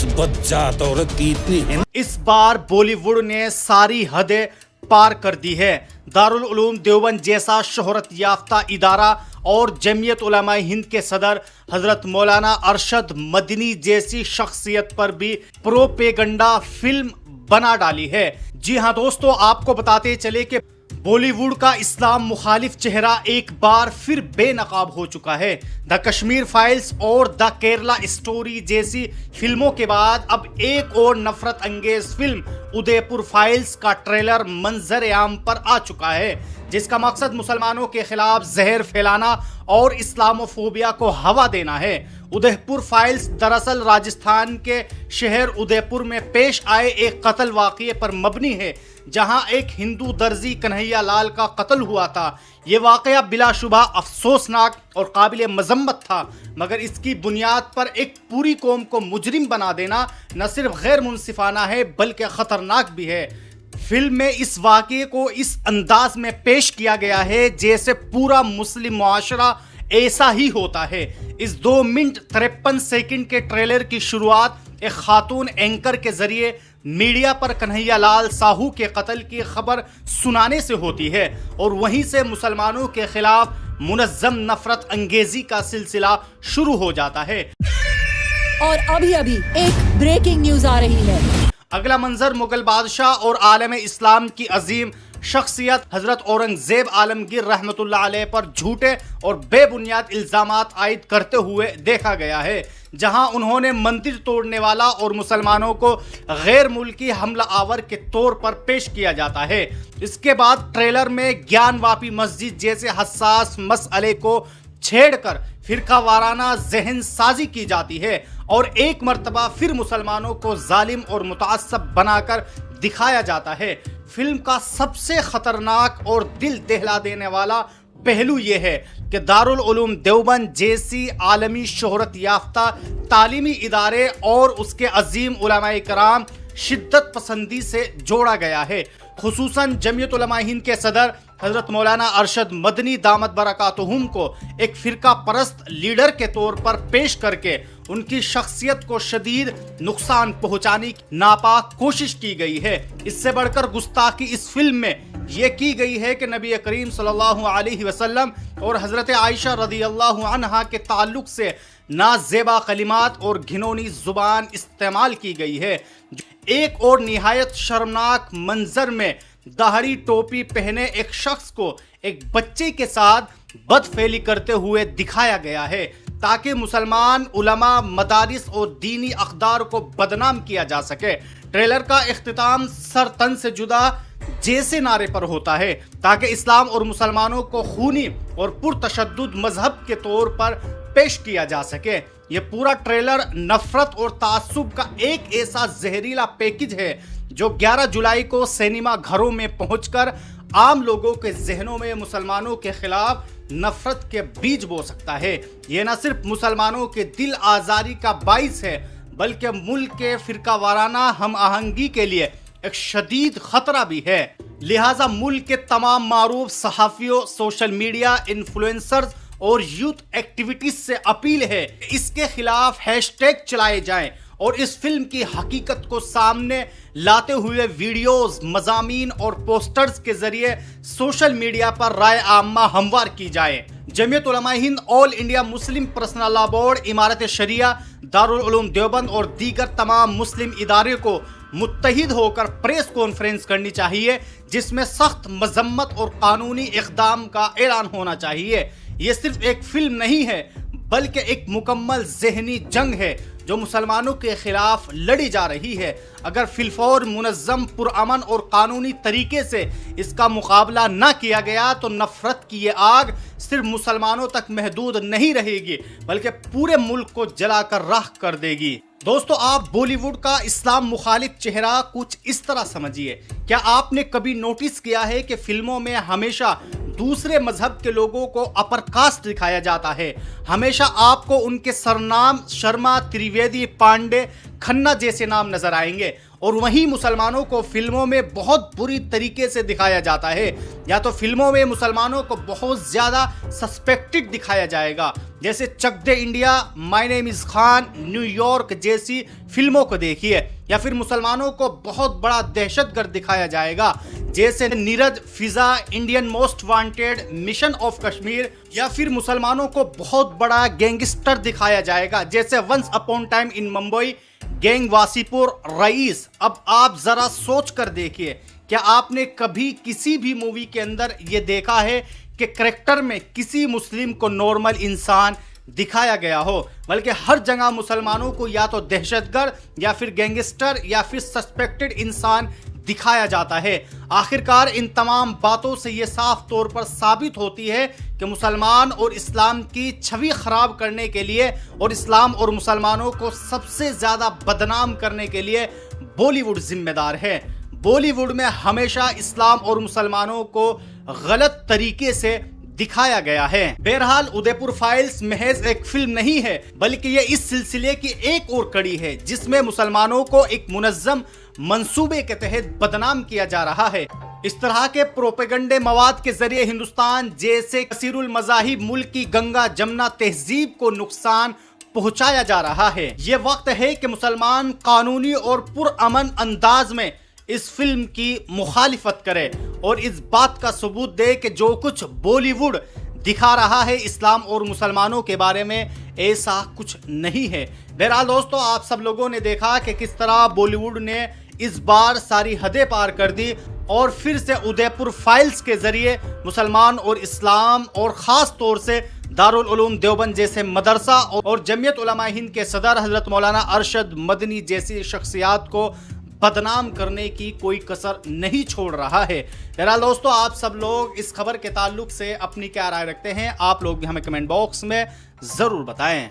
इस बदजात औरत की इतनी हिम्मत। इस बार बॉलीवुड ने सारी हदें पार कर दी है। दारुल उलूम देवबंद जैसा शोहरत याफ्ता इदारा और जमीयत उलमाए हिंद के सदर हजरत मौलाना अरशद मदनी जैसी शख्सियत पर भी प्रोपेगंडा फिल्म बना डाली है। जी हां दोस्तों, आपको बताते चले कि बॉलीवुड का इस्लाम मुखालिफ चेहरा एक बार फिर बेनकाब हो चुका है। द कश्मीर फाइल्स और द केरला स्टोरी जैसी फिल्मों के बाद अब एक और नफरत अंगेज फिल्म उदयपुर फाइल्स का ट्रेलर मंजर आम पर आ चुका है, जिसका मकसद मुसलमानों के खिलाफ जहर फैलाना और इस्लामोफोबिया को हवा देना है। उदयपुर फाइल्स दरअसल राजस्थान के शहर उदयपुर में पेश आए एक कत्ल वाक़ये पर मबनी है, जहां एक हिंदू दर्जी कन्हैया लाल का कत्ल हुआ था। ये वाक़या बिलाशुबा अफसोसनाक और काबिल मजम्मत था, मगर इसकी बुनियाद पर एक पूरी कौम को मुजरिम बना देना न सिर्फ गैर मुनसिफाना है बल्कि खतरनाक भी है। फिल्म में इस वाक़ये को इस अंदाज में पेश किया गया है जैसे पूरा मुस्लिम मुआशरा ऐसा ही होता है। इस 2 मिनट 53 सेकंड के ट्रेलर की शुरुआत एक खातून एंकर के जरिए मीडिया पर कन्हैया लाल साहू के कत्ल की खबर सुनाने से होती है और वहीं से मुसलमानों के खिलाफ मुनज़्ज़म नफरत अंगेजी का सिलसिला शुरू हो जाता है। और अभी एक ब्रेकिंग न्यूज आ रही है। अगला मंजर मुगल बादशाह और आलम इस्लाम की अजीम शख्सियत हजरत औरंगजेब आलमगीर रहमतुल्लाह अलैह पर झूठे और बेबुनियाद इल्जामात आयद करते हुए देखा गया है, जहां उन्होंने मंदिर तोड़ने वाला और मुसलमानों को गैर मुल्की हमला आवर के तौर पर पेश किया जाता है। इसके बाद ट्रेलर में ज्ञानवापी मस्जिद जैसे हसास मसले को छेड़कर फिरका वाराना जहन साजी की जाती है और एक मर्तबा फिर मुसलमानों को जालिम और मुतासब बनाकर दिखाया जाता है। फिल्म का सबसे खतरनाक और दिल दहला देने वाला पहलू यह है कि दारुल उलूम देवबंद जैसी आलमी शोहरत याफ्ता तालीमी इदारे और उसके अजीम उलमाए कराम शिद्दत पसंदी से जोड़ा गया है। खुसूसन जमीयत उलमाए हिंद के सदर हजरत मौलाना अरशद मदनी दामत बरकातुहुम को एक फिरका परस्त लीडर के तौर पर पेश करके उनकी शख्सियत को शदीद नुकसान पहुंचाने की नापाक कोशिश की गई है। इससे बढ़कर गुस्ताखी इस फिल्म में यह की गई है कि नबी करीम सल्लल्लाहु अलैहि वसल्लम और हजरत आयशा रदियल्लाहु अन्हा के ताल्लुक से नाजेबा कलिमात और घिनौनी जुबान इस्तेमाल की गई है। एक और निहायत शर्मनाक मंजर में दाढ़ी टोपी पहने एक शख्स को एक बच्चे के साथ बदफेली करते हुए दिखाया गया है, ताकि मुसलमान उलमा मदारिस और दीनी अक़दार को बदनाम किया जा सके। ट्रेलर का इख्तिताम सर तन से जुदा जैसे नारे पर होता है, ताकि इस्लाम और मुसलमानों को खूनी और पुरतशद्दुद मजहब के तौर पर पेश किया जा सके। यह पूरा ट्रेलर नफरत और तासुब का एक ऐसा जहरीला पैकेज है जो 11 जुलाई को सिनेमा घरों में पहुंचकर आम लोगों के जहनों में मुसलमानों के खिलाफ नफरत के बीज बो सकता है। यह न सिर्फ मुसलमानों के दिल आजारी का बाइस है बल्कि मुल्क के फिरका वाराना हम आहंगी के लिए एक शदीद खतरा भी है। लिहाजा मुल्क के तमाम मारूफ सहाफियों, सोशल मीडिया इन्फ्लुएंसर्स और यूथ एक्टिविटीज से अपील है इसके खिलाफ हैशटैग चलाए जाएं और इस फिल्म की हकीकत को सामने लाते हुए वीडियोस, मज़ामीन और पोस्टर्स के जरिए सोशल मीडिया पर राय आम्मा हमवार की जाए। Jamiat Ulama-e Hind, all India Muslim personal law board, Imarat Sharia, Darul Uloom Deoband और दीगर तमाम मुस्लिम इदारे को मुत्तहिद होकर प्रेस कॉन्फ्रेंस करनी चाहिए, जिसमें सख्त मजम्मत और कानूनी इक़दाम का ऐलान होना चाहिए। ये सिर्फ एक फिल्म नहीं है बल्कि एक मुकम्मल ज़हनी जंग है जो मुसलमानों के खिलाफ लड़ी जा रही है। अगर फिलफौर मुनज़्ज़म, पुरअमन और कानूनी तरीके से इसका मुकाबला न किया गया तो नफरत की ये आग सिर्फ मुसलमानों तक महदूद नहीं रहेगी बल्कि पूरे मुल्क को जलाकर राख कर देगी। दोस्तों, आप बॉलीवुड का इस्लाम मुखालिफ चेहरा कुछ इस तरह समझिए। क्या आपने कभी नोटिस किया है कि फिल्मों में हमेशा दूसरे मजहब के लोगों को अपर कास्ट दिखाया जाता है। हमेशा आपको उनके सरनाम शर्मा, त्रिवेदी, पांडे, खन्ना जैसे नाम नजर आएंगे। और वहीं मुसलमानों को फिल्मों में बहुत बुरी तरीके से दिखाया जाता है, या तो फिल्मों में मुसलमानों को बहुत ज्यादा सस्पेक्टेड दिखाया जाएगा, जैसे Chak De India, my name is Khan, New York जैसी फिल्मों को देखिए। या फिर मुसलमानों को बहुत बड़ा दहशतगर्द दिखाया जाएगा, जैसे Neerja, Fiza, Indian most wanted, mission of Kashmir. या फिर मुसलमानों को बहुत बड़ा गैंगस्टर दिखाया जाएगा, जैसे once upon time in Mumbai, gang Wasseypur, Raees. अब आप जरा सोच कर देखिए, क्या आपने कभी किसी भी मूवी के अंदर ये देखा है कि करैक्टर में किसी मुस्लिम को नॉर्मल इंसान दिखाया गया हो? बल्कि हर जगह मुसलमानों को या तो दहशतगर्द या फिर गैंगस्टर या फिर सस्पेक्टेड इंसान दिखाया जाता है। आखिरकार इन तमाम बातों से यह साफ तौर पर साबित होती है कि मुसलमान और इस्लाम की छवि खराब करने के लिए और इस्लाम और मुसलमानों को सबसे ज्यादा बदनाम करने के लिए बॉलीवुड जिम्मेदार है। बॉलीवुड में हमेशा इस्लाम और मुसलमानों को गलत तरीके से दिखाया गया है। बहरहाल उदयपुर फाइल्स महज एक फिल्म नहीं है, बल्कि ये इस सिलसिले की एक और कड़ी है, जिसमें मुसलमानों को एक मुनज्जम मंसूबे के तहत बदनाम किया जा रहा है। इस तरह के प्रोपेगंडे मवाद के जरिए हिंदुस्तान जैसे कसीरुल मज़ाहिब मुल्क की गंगा जमुना तहजीब को नुकसान पहुंचाया जा रहा है। ये वक्त है कि मुसलमान कानूनी और पुरअमन अंदाज में इस फिल्म की मुखालिफत करे और इस बात का सबूत दे कि जो कुछ बॉलीवुड दिखा रहा है इस्लाम और मुसलमानों के बारे में, ऐसा कुछ नहीं है। बहरहाल दोस्तों, आप सब लोगों ने देखा कि किस तरह बॉलीवुड ने इस बार सारी हदें पार कर दी और फिर से उदयपुर फाइल्स के जरिए मुसलमान और इस्लाम और ख़ास तौर से दारुल उलूम देवबंद जैसे मदरसा और जमीयत उलमा हिंद के सदर हजरत मौलाना अरशद मदनी जैसी शख्सियात को बदनाम करने की कोई कसर नहीं छोड़ रहा है। बहरहाल दोस्तों, आप सब लोग इस खबर के ताल्लुक से अपनी क्या राय रखते हैं, आप लोग भी हमें कमेंट बॉक्स में ज़रूर बताएं।